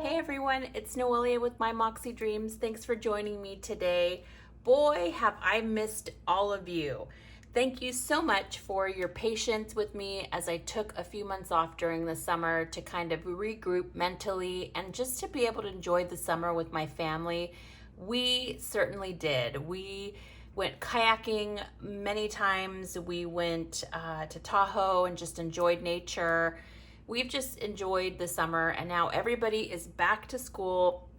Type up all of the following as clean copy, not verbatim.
Hey everyone, it's Noelia with My Moxie Dreams. Thanks for joining me today. Boy, have I missed all of you. Thank you so much for your patience with me as I took a few months off during the summer to kind of regroup mentally and just to be able to enjoy the summer with my family. We certainly did. We went kayaking many times. We went to Tahoe and just enjoyed nature. We've just enjoyed the summer, and now everybody is back to school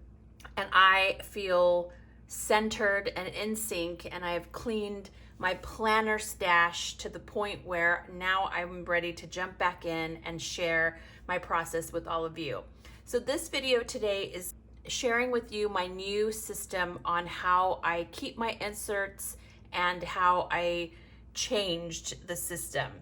and I feel centered and in sync, and I've cleaned my planner stash to the point where now I'm ready to jump back in and share my process with all of you. So this video today is sharing with you my new system on how I keep my inserts and how I changed the system.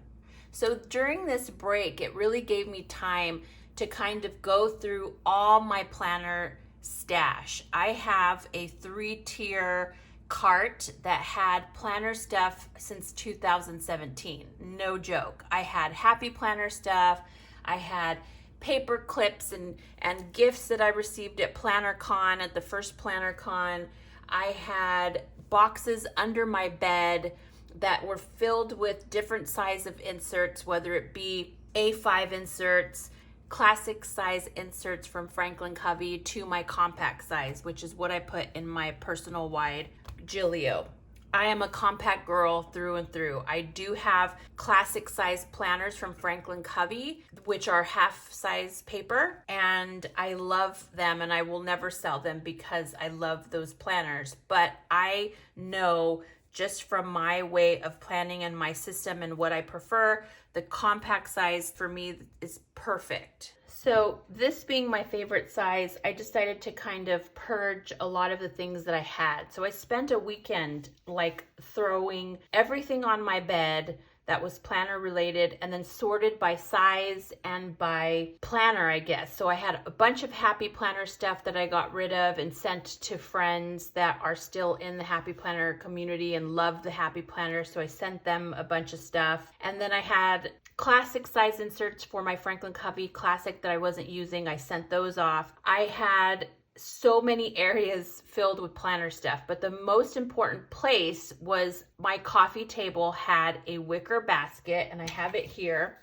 So during this break, it really gave me time to kind of go through all my planner stash. I have a 3-tier cart that had planner stuff since 2017. No joke. I had happy planner stuff. I had paper clips and gifts that I received at PlannerCon, at the first PlannerCon. I had boxes under my bed that were filled with different size of inserts, whether it be A5 inserts, classic size inserts from Covey to my compact size, which is what I put in my personal wide Gilio. I am a compact girl through and through. I do have classic size planners from Covey, which are half size paper, and I love them and I will never sell them because I love those planners. But I know just from my way of planning and my system and what I prefer, the compact size for me is perfect. So this being my favorite size, I decided to kind of purge a lot of the things that I had. So I spent a weekend like throwing everything on my bed that was planner related and then sorted by size and by planner, I guess. So I had a bunch of happy planner stuff that I got rid of and sent to friends that are still in the happy planner community and love the happy planner. So I sent them a bunch of stuff. And then I had classic size inserts for my Covey classic that I wasn't using. I sent those off. I had so many areas filled with planner stuff, but the most important place was my coffee table had a wicker basket, and I have it here.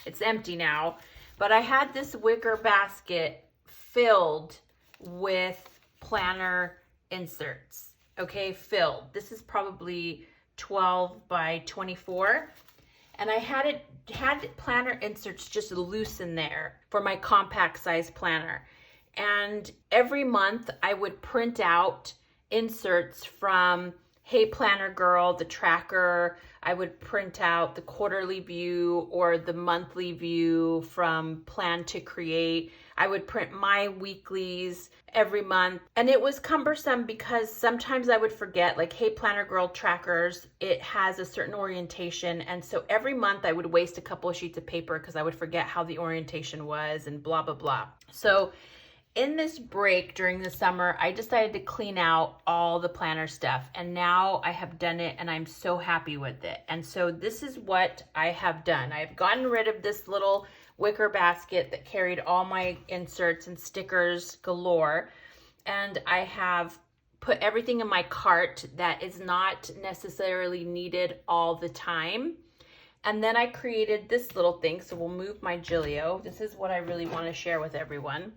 It's empty now, but I had this wicker basket filled with planner inserts. Okay, filled. This is probably 12 by 24. And I had planner inserts just loose in there for my compact size planner. And every month I would print out inserts from Hey Planner Girl, the tracker. I would print out the quarterly view or the monthly view from Plan to Create. I would print my weeklies every month. And it was cumbersome because sometimes I would forget, like Hey Planner Girl trackers, it has a certain orientation. And so every month I would waste a couple of sheets of paper because I would forget how the orientation was and blah, blah, blah. So in this break during the summer, I decided to clean out all the planner stuff, and now I have done it and I'm so happy with it. And so this is what I have done. I've gotten rid of this little wicker basket that carried all my inserts and stickers galore, and I have put everything in my cart that is not necessarily needed all the time. And then I created this little thing, so we'll move my Gilio. This is what I really want to share with everyone.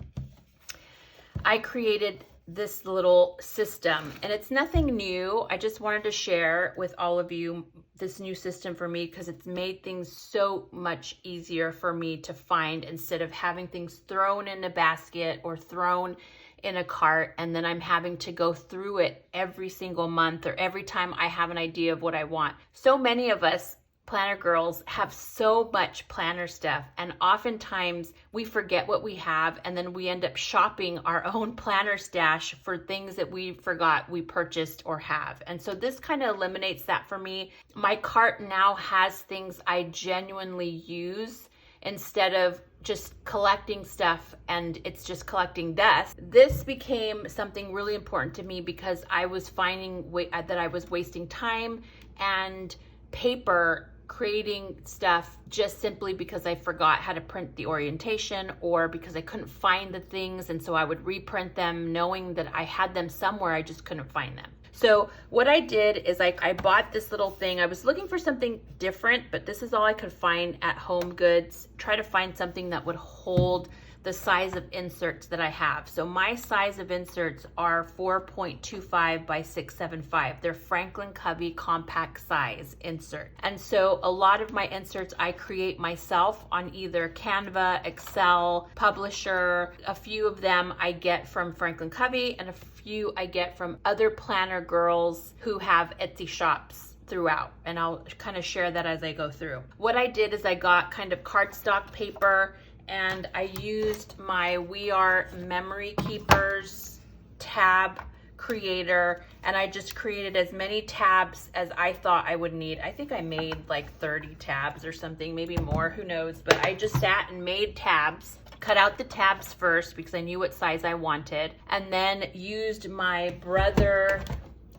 I created this little system, and it's nothing new. I just wanted to share with all of you this new system for me because it's made things so much easier for me to find instead of having things thrown in a basket or thrown in a cart and then I'm having to go through it every single month or every time I have an idea of what I want. So many of us planner girls have so much planner stuff, and oftentimes we forget what we have and then we end up shopping our own planner stash for things that we forgot we purchased or have. And so this kind of eliminates that for me. My cart now has things I genuinely use instead of just collecting stuff and it's just collecting dust. This became something really important to me because I was finding that I was wasting time and paper creating stuff just simply because I forgot how to print the orientation, or because I couldn't find the things, and so I would reprint them knowing that I had them somewhere, I just couldn't find them. So what I did is I bought this little thing. I was looking for something different, but this is all I could find at Home Goods. Try to find something that would hold the size of inserts that I have. So my size of inserts are 4.25 by 675. They're Franklin Covey compact size insert. And so a lot of my inserts I create myself on either Canva, Excel, Publisher. A few of them I get from Franklin Covey, and a few I get from other planner girls who have Etsy shops throughout, and I'll kind of share that as I go through. What I did is I got kind of cardstock paper, and I used my We Are Memory Keepers tab creator, and I just created as many tabs as I thought I would need. I think I made like 30 tabs or something, maybe more, who knows, but I just sat and made tabs. Cut out the tabs first because I knew what size I wanted, and then used my Brother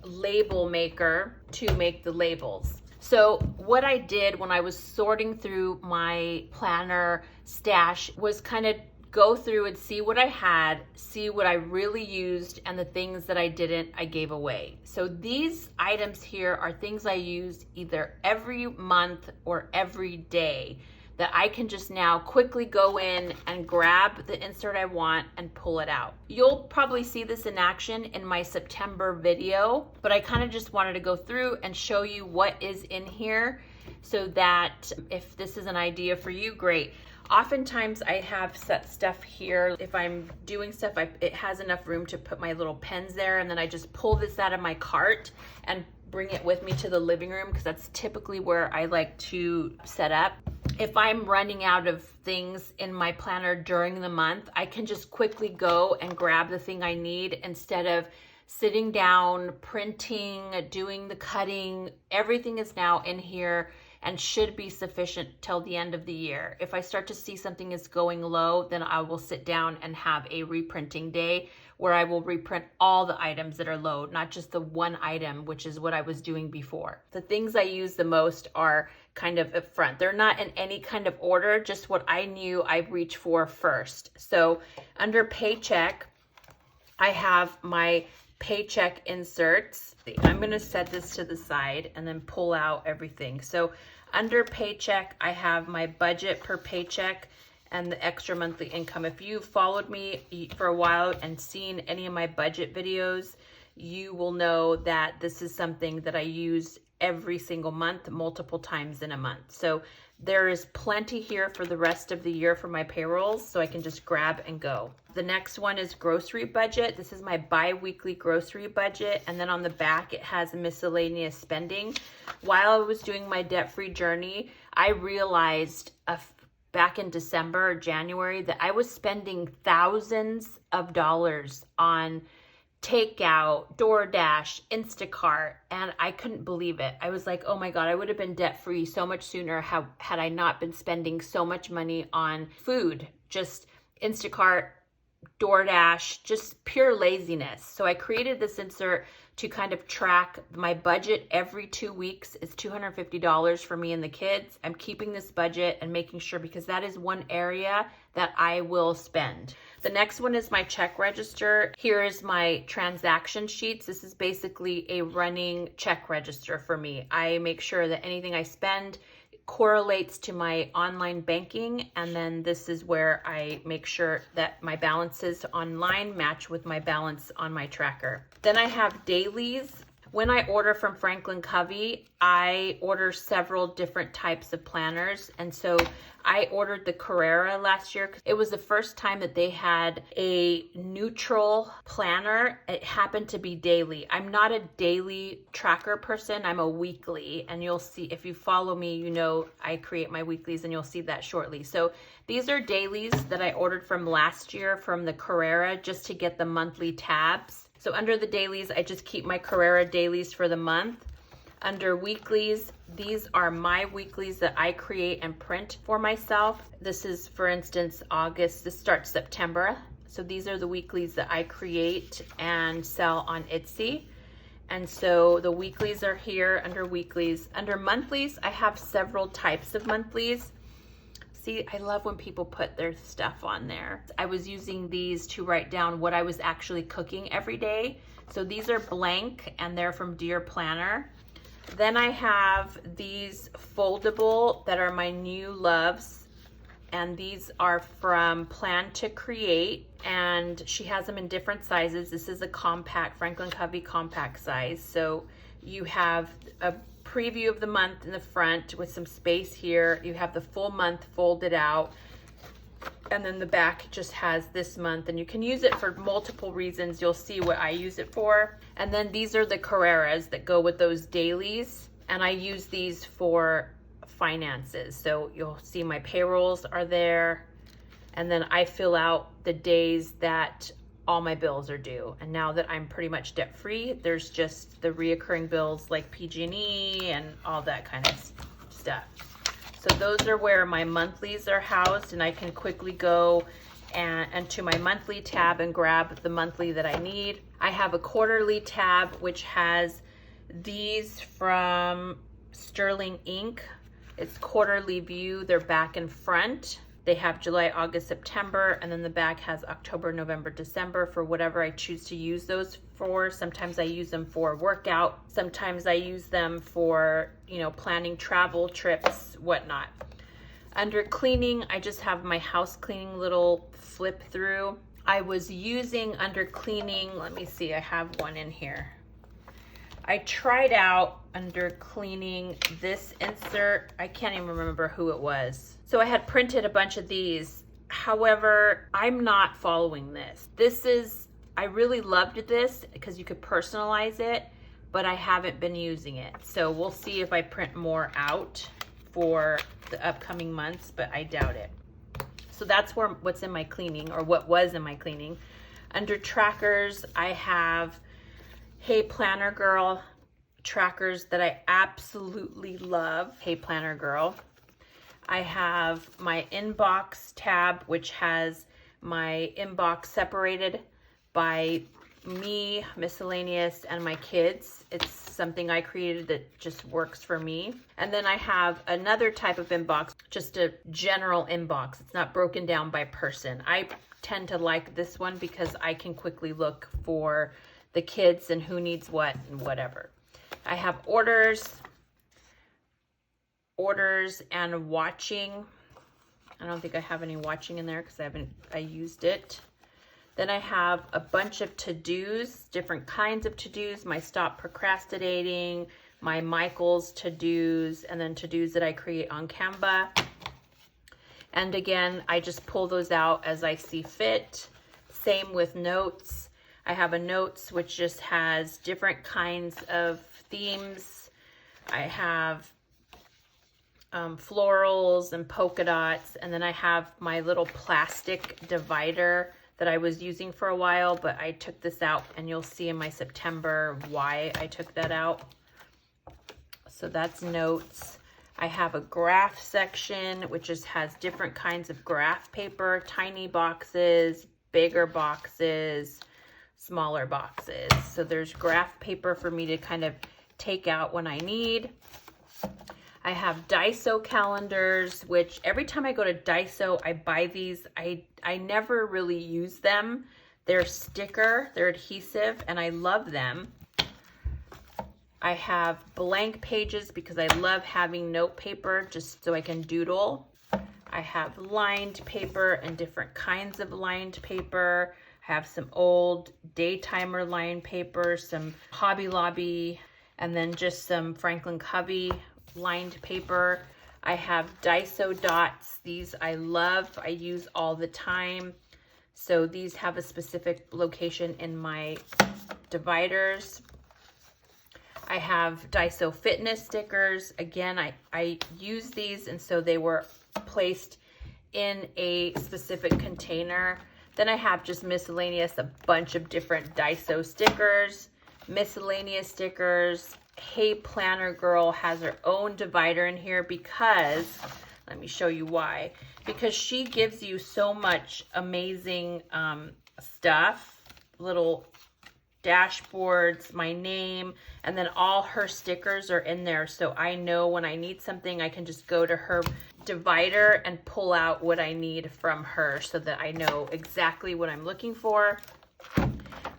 label maker to make the labels. So what I did when I was sorting through my planner stash was kind of go through and see what I had, see what I really used, and the things that I didn't, I gave away. So these items here are things I use either every month or every day that I can just now quickly go in and grab the insert I want and pull it out. You'll probably see this in action in my September video, but I kind of just wanted to go through and show you what is in here so that if this is an idea for you, great. Oftentimes I have set stuff here. If I'm doing stuff, it has enough room to put my little pens there, and then I just pull this out of my cart and bring it with me to the living room because that's typically where I like to set up. If I'm running out of things in my planner during the month, I can just quickly go and grab the thing I need instead of sitting down, printing, doing the cutting. Everything is now in here and should be sufficient till the end of the year. If I start to see something is going low, then I will sit down and have a reprinting day where I will reprint all the items that are low, not just the one item, which is what I was doing before. The things I use the most are kind of up front. They're not in any kind of order, just what I knew I'd reach for first. So under paycheck, I have my paycheck inserts. I'm gonna set this to the side and then pull out everything. So under paycheck, I have my budget per paycheck and the extra monthly income. If you've followed me for a while and seen any of my budget videos, you will know that this is something that I use every single month, multiple times in a month. So there is plenty here for the rest of the year for my payrolls, so I can just grab and go. The next one is grocery budget. This is my bi-weekly grocery budget, and then on the back it has miscellaneous spending. While I was doing my debt-free journey, I realized back in December or January that I was spending thousands of dollars on takeout, DoorDash, Instacart, and I couldn't believe it. I was like, oh my God, I would have been debt-free so much sooner had I not been spending so much money on food, just Instacart, DoorDash, just pure laziness. So I created this insert to kind of track my budget every 2 weeks. It's $250 for me and the kids. I'm keeping this budget and making sure, because that is one area that I will spend. The next one is my check register. Here is my transaction sheets. This is basically a running check register for me. I make sure that anything I spend correlates to my online banking, and then this is where I make sure that my balances online match with my balance on my tracker. Then I have dailies. When I order from Franklin Covey, I order several different types of planners. And so I ordered the Carrera last year. It was the first time that they had a neutral planner. It happened to be daily. I'm not a daily tracker person. I'm a weekly. And you'll see, if you follow me, you know I create my weeklies, and you'll see that shortly. So these are dailies that I ordered from last year from the Carrera just to get the monthly tabs. So under the dailies, I just keep my Carrera dailies for the month. Under weeklies, these are my weeklies that I create and print for myself. This is, for instance, August. This starts September. So these are the weeklies that I create and sell on Etsy. And so the weeklies are here under weeklies. Under monthlies, I have several types of monthlies. See, I love when people put their stuff on there. I was using these to write down what I was actually cooking every day. So these are blank and they're from Dear Planner. Then I have these foldable that are my new loves. And these are from Plan to Create, and she has them in different sizes. This is a compact, Franklin Covey compact size. So you have a preview of the month in the front with some space here. You have the full month folded out, and then the back just has this month, and you can use it for multiple reasons. You'll see what I use it for. And then these are the Carreras that go with those dailies, and I use these for finances. So you'll see my payrolls are there, and then I fill out the days that all my bills are due. And now that I'm pretty much debt free, there's just the reoccurring bills like PG&E and all that kind of stuff. So those are where my monthlies are housed, and I can quickly go and to my monthly tab and grab the monthly that I need. I have a quarterly tab which has these from Sterling Ink. It's quarterly view. They're back and front. They have July, August, September, and then the back has October, November, December for whatever I choose to use those for. Sometimes I use them for workout. Sometimes I use them for, you know, planning travel trips, whatnot. Under cleaning, I just have my house cleaning little flip through. I was using under cleaning, let me see, I have one in here. I tried out under cleaning this insert. I can't even remember who it was. So I had printed a bunch of these. However, I'm not following this. I really loved this because you could personalize it, but I haven't been using it. So we'll see if I print more out for the upcoming months, but I doubt it. So that's what's in my cleaning, or what was in my cleaning. Under trackers, I have Hey Planner Girl trackers that I absolutely love. Hey Planner Girl. I have my inbox tab, which has my inbox separated by me, miscellaneous, and my kids. It's something I created that just works for me. And then I have another type of inbox, just a general inbox. It's not broken down by person. I tend to like this one because I can quickly look for the kids and who needs what and whatever. I have orders and watching. I don't think I have any watching in there because I used it. Then I have a bunch of to-dos, different kinds of to-dos, my stop procrastinating, my Michael's to-dos, and then to-dos that I create on Canva. And again, I just pull those out as I see fit. Same with notes. I have a notes which just has different kinds of themes. I have florals and polka dots, and then I have my little plastic divider that I was using for a while, but I took this out, and you'll see in my September why I took that out. So that's notes. I have a graph section which just has different kinds of graph paper, tiny boxes, bigger boxes, smaller boxes. So there's graph paper for me to kind of take out when I need. I have Daiso calendars, which every time I go to Daiso, I buy these. I never really use them. They're sticker, they're adhesive, and I love them. I have blank pages because I love having note paper just so I can doodle. I have lined paper and different kinds of lined paper. I have some old Daytimer lined paper, some Hobby Lobby, and then just some Franklin Covey lined paper. I have Daiso dots. These I love. I use all the time. So these have a specific location in my dividers. I have Daiso fitness stickers. Again, I use these, and so they were placed in a specific container. Then I have just miscellaneous, a bunch of different Daiso stickers, miscellaneous stickers. Hey Planner Girl has her own divider in here because, let me show you why, because she gives you so much amazing stuff, little dashboards, my name, and then all her stickers are in there. So I know when I need something, I can just go to her divider and pull out what I need from her so that I know exactly what I'm looking for.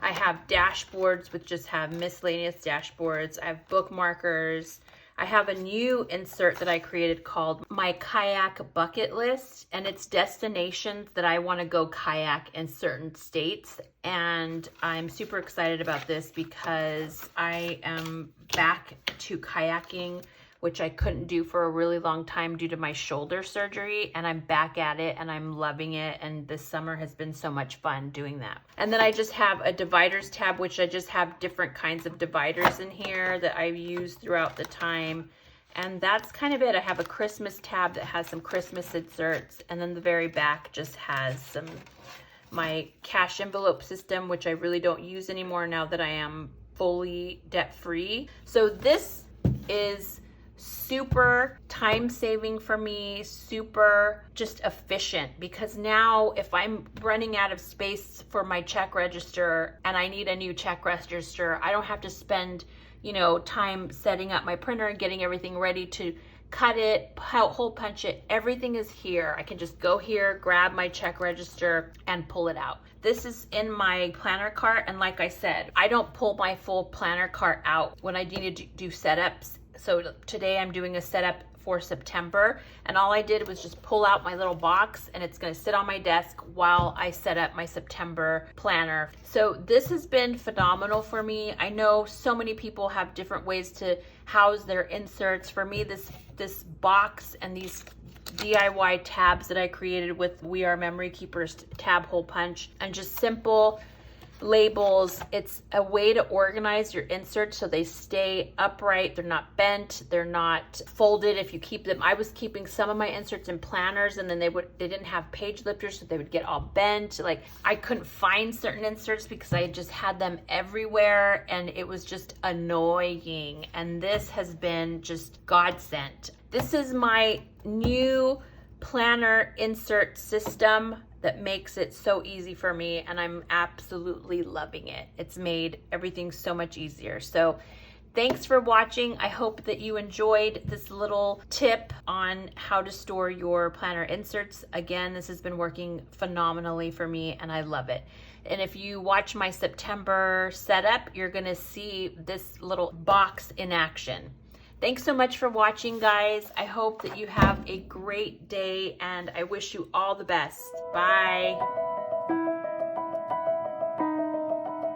I have dashboards which just have miscellaneous dashboards. I have bookmarkers. I have a new insert that I created called my kayak bucket list, and it's destinations that I want to go kayak in certain states. And I'm super excited about this because I am back to kayaking, which I couldn't do for a really long time due to my shoulder surgery, and I'm back at it and I'm loving it, and this summer has been so much fun doing that. And then I just have a dividers tab, which I just have different kinds of dividers in here that I've used throughout the time. And that's kind of it. I have a Christmas tab that has some Christmas inserts, and then the very back just has my cash envelope system, which I really don't use anymore now that I am fully debt-free. So this is super time saving for me, super just efficient, because now if I'm running out of space for my check register and I need a new check register, I don't have to spend, you know, time setting up my printer and getting everything ready to cut it, hole punch it. Everything is here. I can just go here, grab my check register and pull it out. This is in my planner cart, and like I said, I don't pull my full planner cart out when I need to do setups. So today I'm doing a setup for September, and all I did was just pull out my little box, and it's going to sit on my desk while I set up my September planner. So this has been phenomenal for me. I know so many people have different ways to house their inserts. For me, this box and these DIY tabs that I created with We Are Memory Keepers tab hole punch and just simple labels, it's a way to organize your inserts so they stay upright, they're not bent, they're not folded if you keep them. I was keeping some of my inserts in planners, and then they didn't have page lifters, so they would get all bent. Like, I couldn't find certain inserts because I just had them everywhere, and it was just annoying. And this has been just godsend. This is my new planner insert system that makes it so easy for me, and I'm absolutely loving it. It's made everything so much easier. So thanks for watching. I hope that you enjoyed this little tip on how to store your planner inserts. Again, this has been working phenomenally for me, and I love it. And if you watch my September setup, you're gonna see this little box in action. Thanks so much for watching, guys. I hope that you have a great day, and I wish you all the best. Bye.